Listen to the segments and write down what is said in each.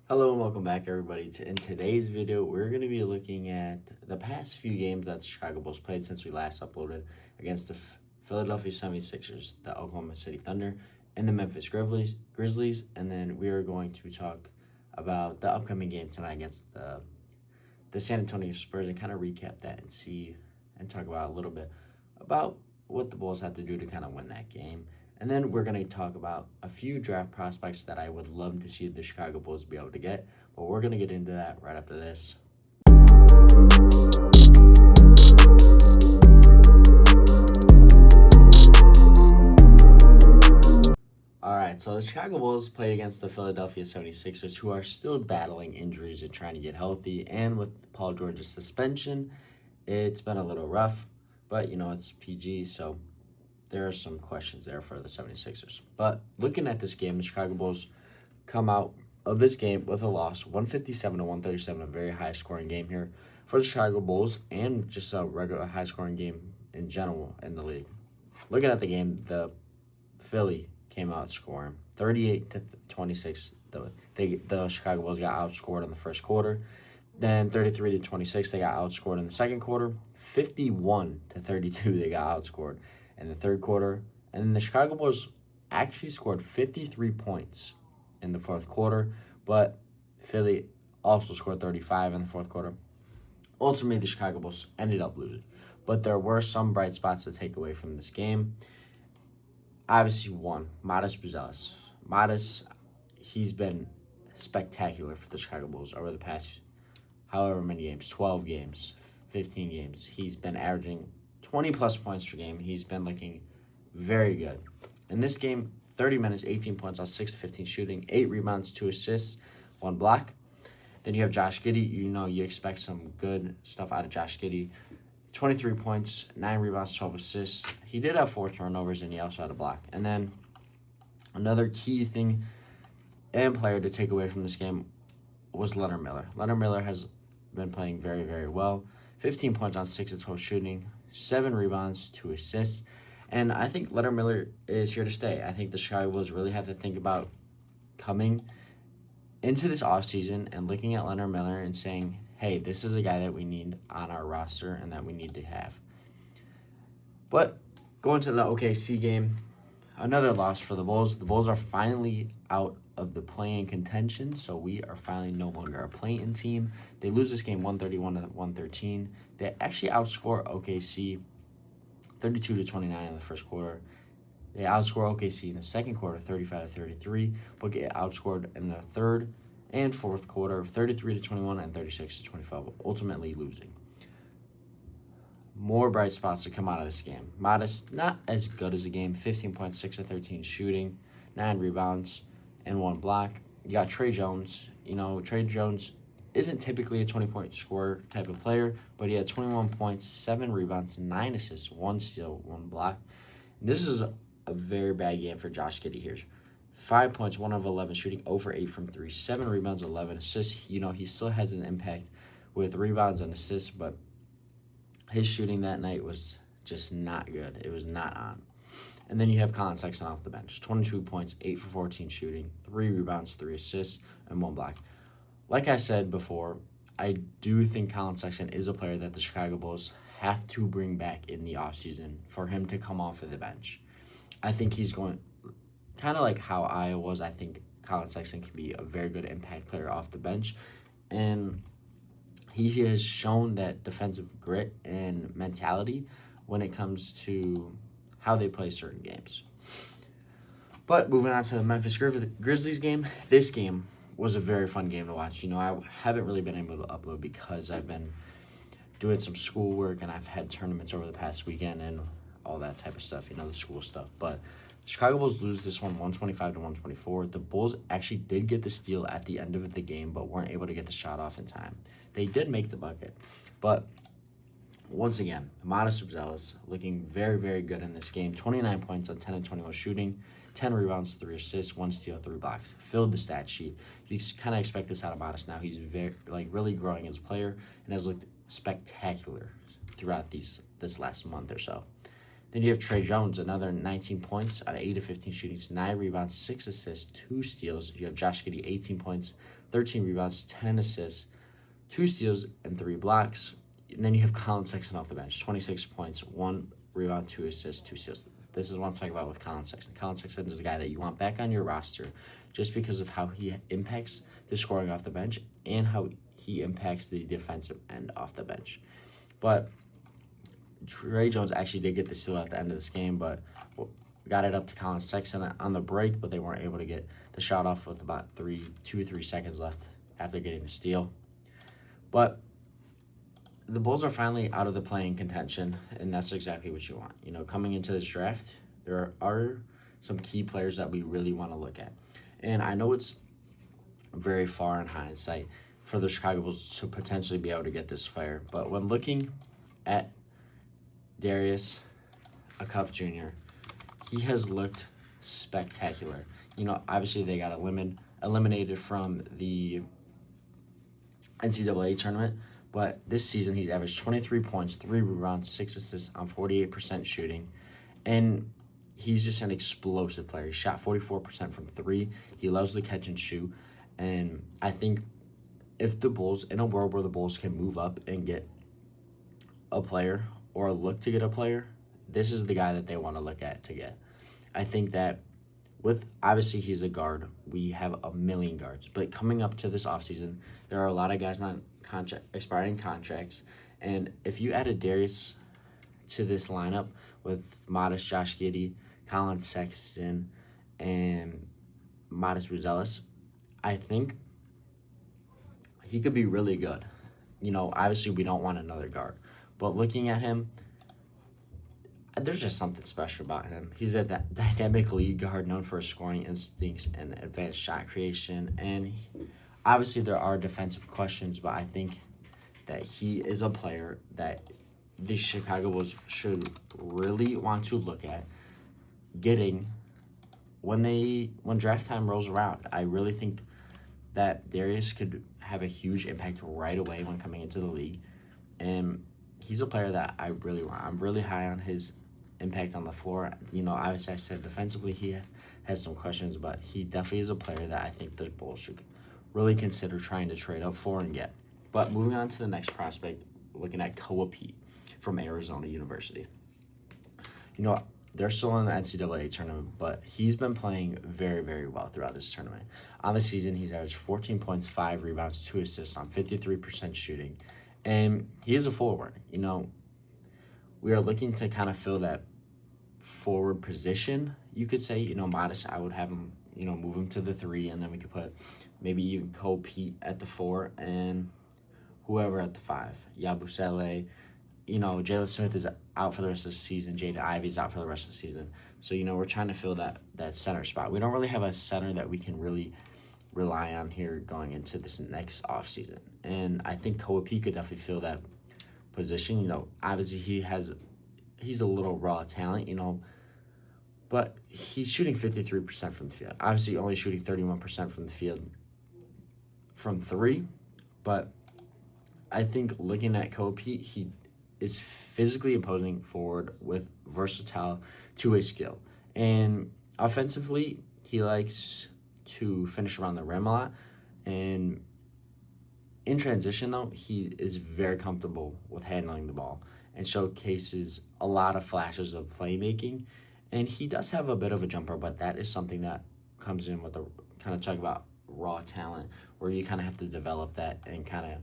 Hello and welcome back, everybody. In today's video, we're going to be looking at the past few games that the Chicago Bulls played since we last uploaded against the Philadelphia 76ers, the Oklahoma City Thunder, and the Memphis Grizzlies. And then we are going to talk about the upcoming game tonight against the San Antonio Spurs and kind of recap that and talk about a little bit about what the Bulls have to do to kind of win that game. And then we're going to talk about a few draft prospects that I would love to see the Chicago Bulls be able to get. But we're going to get into that right after this. All right, so the Chicago Bulls played against the Philadelphia 76ers, who are still battling injuries and trying to get healthy. And with Paul George's suspension, it's been a little rough. But, it's PG, so there are some questions there for the 76ers. But looking at this game, the Chicago Bulls come out of this game with a loss, 157 to 137, a very high-scoring game here for the Chicago Bulls and just a regular high-scoring game in general in the league. Looking at the game, the Philly came out scoring 38 to 26. The Chicago Bulls got outscored in the first quarter. Then 33 to 26, they got outscored in the second quarter. 51 to 32, they got outscored in the third quarter. And then the Chicago Bulls actually scored 53 points in the fourth quarter, but Philly also scored 35 in the fourth quarter. Ultimately, the Chicago Bulls ended up losing, but there were some bright spots to take away from this game. Obviously, one, Modest Buzelis. Modest, he's been spectacular for the Chicago Bulls over the past however many games, 12 games, 15 games. He's been averaging 20-plus points per game. He's been looking very good. In this game, 30 minutes, 18 points on 6 to 15 shooting, 8 rebounds, 2 assists, 1 block. Then you have Josh Giddey. You expect some good stuff out of Josh Giddey. 23 points, 9 rebounds, 12 assists. He did have 4 turnovers, and he also had a block. And then another key thing and player to take away from this game was Leonard Miller. Leonard Miller has been playing very, very well. 15 points on 6 to 12 shooting, 7 rebounds, 2 assists. And I think Leonard Miller is here to stay. I think the Chicago Bulls really have to think about coming into this offseason and looking at Leonard Miller and saying, hey, this is a guy that we need on our roster and that we need to have. But going to the OKC game, another loss for the Bulls. The Bulls are finally out of the play-in contention, so we are finally no longer a play-in team. They lose this game 131 to 113. They actually outscore OKC 32 to 29 in the first quarter. They outscore OKC in the second quarter 35 to 33, but get outscored in the third and fourth quarter 33 to 21 and 36 to 25, ultimately losing. More bright spots to come out of this game. Modest, not as good as a game, 15.6 to 13 shooting, 9 rebounds, and 1 block. You got Tre Jones. Tre Jones isn't typically a 20-point scorer type of player, but he had 21 points, 7 rebounds, 9 assists, 1 steal, 1 block. This is a very bad game for Josh Giddey here. 5 points, 1 of 11 shooting, 0 for 8 from 3, 7 rebounds, 11 assists. He still has an impact with rebounds and assists, but his shooting that night was just not good. It was not on. And then you have Collin Sexton off the bench. 22 points, 8 for 14 shooting, 3 rebounds, 3 assists, and 1 block. Like I said before, I do think Collin Sexton is a player that the Chicago Bulls have to bring back in the offseason for him to come off of the bench. I think he's going, kind of like how I was, I think Collin Sexton can be a very good impact player off the bench. And he has shown that defensive grit and mentality when it comes to how they play certain games. But moving on to the Memphis Grizzlies game, this game was a very fun game to watch. I haven't really been able to upload because I've been doing some schoolwork and I've had tournaments over the past weekend and all that type of stuff, the school stuff. But the Chicago Bulls lose this one 125 to 124. The Bulls actually did get the steal at the end of the game, but weren't able to get the shot off in time. They did make the bucket, but once again, Modest Buzelis looking very, very good in this game. 29 points on 10 and 21 shooting, 10 rebounds, 3 assists, 1 steal, 3 blocks. Filled the stat sheet. You kind of expect this out of Modest now. He's really growing as a player and has looked spectacular throughout this last month or so. Then you have Tre Jones, another 19 points on 8 of 15 shootings, 9 rebounds, 6 assists, 2 steals. You have Josh Giddey, 18 points, 13 rebounds, 10 assists, 2 steals, and 3 blocks. And then you have Colin Sexton off the bench, 26 points, 1 rebound, 2 assists, 2 steals. This is what I'm talking about with Colin Sexton. Colin Sexton is a guy that you want back on your roster just because of how he impacts the scoring off the bench and how he impacts the defensive end off the bench. But Tre Jones actually did get the steal at the end of this game, but got it up to Colin Sexton on the break, but they weren't able to get the shot off with about 2 or 3 seconds left after getting the steal. But the Bulls are finally out of the play-in contention, and that's exactly what you want. You know, coming into this draft, there are some key players that we really want to look at. And I know it's very far in hindsight for the Chicago Bulls to potentially be able to get this player, but when looking at Darius Acuff Jr., he has looked spectacular. You know, obviously they got eliminated from the NCAA tournament, but this season he's averaged 23 points, 3 rebounds, 6 assists on 48% shooting, and he's just an explosive player. He shot 44% from 3. He loves to catch and shoot, and I think if the Bulls, in a world where the Bulls can move up and get a player or look to get a player, this is the guy that they want to look at to get. I think that obviously he's a guard. We have a million guards. But coming up to this offseason, there are a lot of guys on expiring contracts. And if you added Darius to this lineup with Modest, Josh Giddey, Colin Sexton, and Modest Buzelis, I think he could be really good. You know, obviously we don't want another guard. But looking at him, there's just something special about him. He's a dynamic lead guard known for his scoring instincts and advanced shot creation. And obviously there are defensive questions, but I think that he is a player that the Chicago Bulls should really want to look at getting when draft time rolls around. I really think that Darius could have a huge impact right away when coming into the league. And he's a player that I really want. I'm really high on his impact on the floor. You know, obviously I said defensively he has some questions, but he definitely is a player that I think the Bulls should really consider trying to trade up for and get. But moving on to the next prospect, looking at Koa Pete from Arizona University. You know, they're still in the NCAA tournament, but he's been playing very, very well throughout this tournament. On the season, he's averaged 14 points, 5 rebounds, 2 assists on 53% shooting. And he is a forward. You know, we are looking to kind of fill that forward position, you could say. You know, Modest, I would have him, you know, move him to the 3, and then we could put maybe even Koa Pete at the 4 and whoever at the 5. Yabusele. You know, Jalen Smith is out for the rest of the season. Jaden Ivey's out for the rest of the season. So, you know, we're trying to fill that center spot. We don't really have a center that we can really rely on here going into this next offseason. And I think Koa Pete could definitely fill that position. You know, obviously he's a little raw talent, you know, but he's shooting 53% from the field. Obviously only shooting 31% from the field from 3, but I think looking at Koa Pete, he is physically imposing forward with versatile two-way skill. And offensively, he likes to finish around the rim a lot. And in transition, though, he is very comfortable with handling the ball and showcases a lot of flashes of playmaking. And he does have a bit of a jumper, but that is something that comes in with the kind of talk about raw talent, where you kind of have to develop that and kind of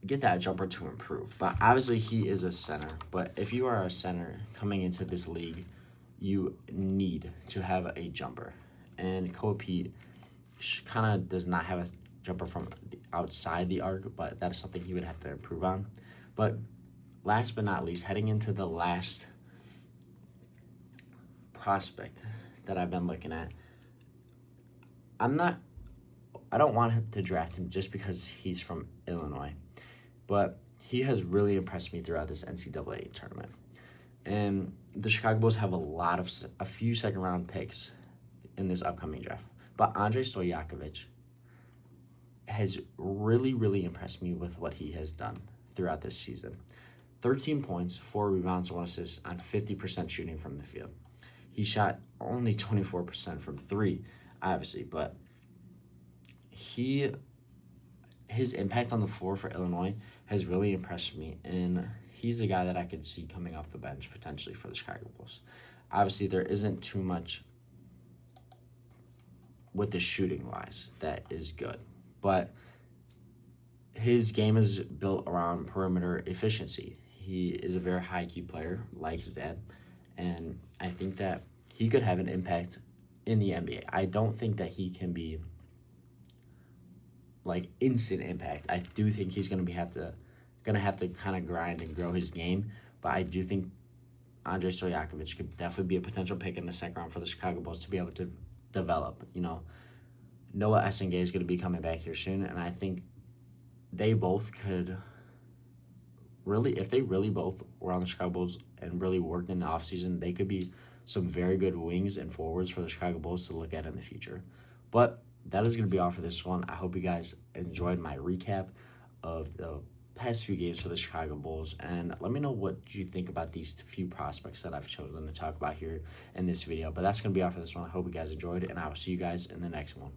get that jumper to improve. But obviously he is a center. But if you are a center coming into this league, you need to have a jumper. And Koa Pete kind of does not have a jumper from outside the arc, but that is something he would have to improve on. But last but not least, heading into the last prospect that I've been looking at, I don't want to draft him just because he's from Illinois, but he has really impressed me throughout this NCAA tournament. And the Chicago Bulls have a few second-round picks in this upcoming draft. But Andrei Stojakovic has really, really impressed me with what he has done throughout this season. 13 points, 4 rebounds, 1 assist on 50% shooting from the field. He shot only 24% from 3, obviously, but his impact on the floor for Illinois has really impressed me, and he's the guy that I could see coming off the bench potentially for the Chicago Bulls. Obviously, there isn't too much with the shooting wise that is good, but his game is built around perimeter efficiency. He is a very high IQ player, like his dad, and I think that he could have an impact in the NBA. I don't think that he can be like instant impact. I do think he's gonna have to kind of grind and grow his game, but I do think Andrei Stojakovic could definitely be a potential pick in the second round for the Chicago Bulls to be able to develop. Noah Essengay is going to be coming back here soon, and I think they both could really, if they really both were on the Chicago Bulls and really worked in the offseason, they could be some very good wings and forwards for the Chicago Bulls to look at in the future. But that is going to be all for this one. I hope you guys enjoyed my recap of the past few games for the Chicago Bulls, and let me know what you think about these few prospects that I've chosen to talk about here in this video. But that's going to be all for this one. I hope you guys enjoyed it, and I will see you guys in the next one.